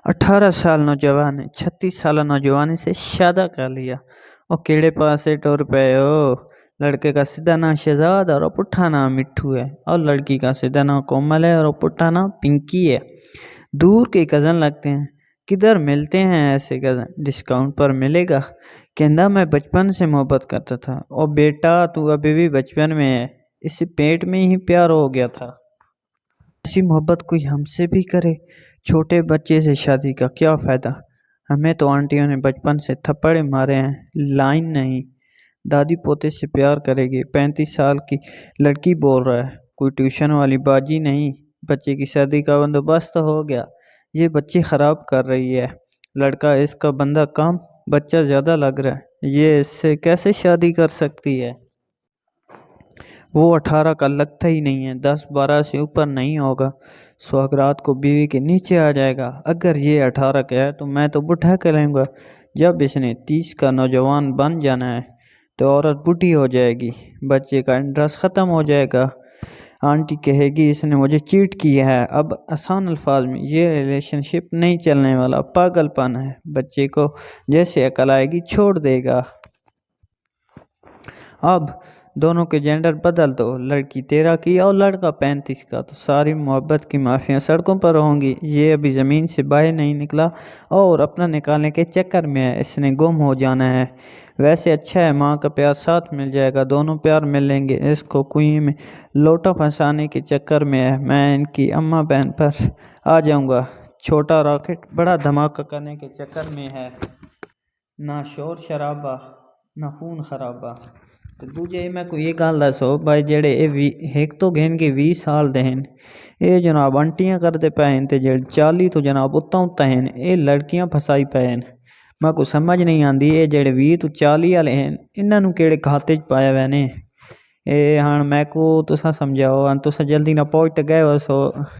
18 سال نوجوان نے 36 سالہ نوجوانی سے شادہ کر لیا۔ اور کیڑے پاسے ٹور پے ہو؟ لڑکے کا سیدھا نام شہزاد اور پٹھا نام مٹھو ہے، اور لڑکی کا سیدھا نام کومل ہے اور پٹھا نام پنکی ہے۔ دور کے کزن لگتے ہیں۔ کدھر ملتے ہیں ایسے کزن؟ ڈسکاؤنٹ پر ملے گا۔ کہندا میں بچپن سے محبت کرتا تھا۔ اور بیٹا تو ابھی بھی بچپن میں ہے، اس پیٹ میں ہی پیار ہو گیا تھا۔ ایسی محبت کوئی ہم سے بھی کرے؟ چھوٹے بچے سے شادی کا کیا فائدہ؟ ہمیں تو آنٹیوں نے بچپن سے تھپڑے مارے ہیں، لائن نہیں۔ دادی پوتے سے پیار کرے گی؟ 35 سال کی لڑکی بول رہا ہے، کوئی ٹیوشن والی باجی نہیں۔ بچے کی شادی کا بندوبست ہو گیا، یہ بچی خراب کر رہی ہے۔ لڑکا اس کا بندہ کم، بچہ زیادہ لگ رہا ہے، یہ اس سے کیسے شادی کر سکتی ہے؟ وہ 18 کا لگتا ہی نہیں ہے، 10-12 سے اوپر نہیں ہوگا۔ سہاگرات کو بیوی کے نیچے آ جائے گا۔ اگر یہ 18 کا ہے تو میں تو بڈھا کے لوں گا۔ جب اس نے 30 کا نوجوان بن جانا ہے تو عورت بڈھی ہو جائے گی، بچے کا انٹرسٹ ختم ہو جائے گا۔ آنٹی کہے گی اس نے مجھے چیٹ کیا ہے۔ اب آسان الفاظ میں یہ ریلیشن شپ نہیں چلنے والا، پاگل پن ہے۔ بچے کو جیسے عقل آئے گی چھوڑ دے گا۔ اب دونوں کے جینڈر بدل دو، لڑکی 13 کی اور لڑکا 35 کا، تو ساری محبت کی مافیاں سڑکوں پر ہوں گی۔ یہ ابھی زمین سے باہر نہیں نکلا اور اپنا نکالنے کے چکر میں ہے، اس نے گم ہو جانا ہے۔ ویسے اچھا ہے، ماں کا پیار ساتھ مل جائے گا، دونوں پیار مل لیں گے۔ اس کو کنویں میں لوٹا پھنسانے کے چکر میں ہے، میں ان کی اماں بہن پر آ جاؤں گا۔ چھوٹا راکٹ بڑا دھماکہ کرنے کے چکر میں ہے، نہ شور شرابہ نہ خون خرابہ۔ تو دوجے میں کوئی یہ گل دسو بھائی، جڑے ایک تو گھن کے 20 سال دے ہیں، یہ جناب انٹیاں کرتے پے ہیں، تے جڑے 40 تو جناب اتتا ہیں، یہ لڑکیاں پھسائی پے ہیں۔ میں کو سمجھ نہیں آندی، یہ جڑے 20 تو 40 والے ہیں، انہاں نوں کیڑے کھاتے پایا ہوئے نے؟ اے ہن میں کو تساں سمجھاؤ، تساں جلدی نہ پہنچ تے گئے ہو سو۔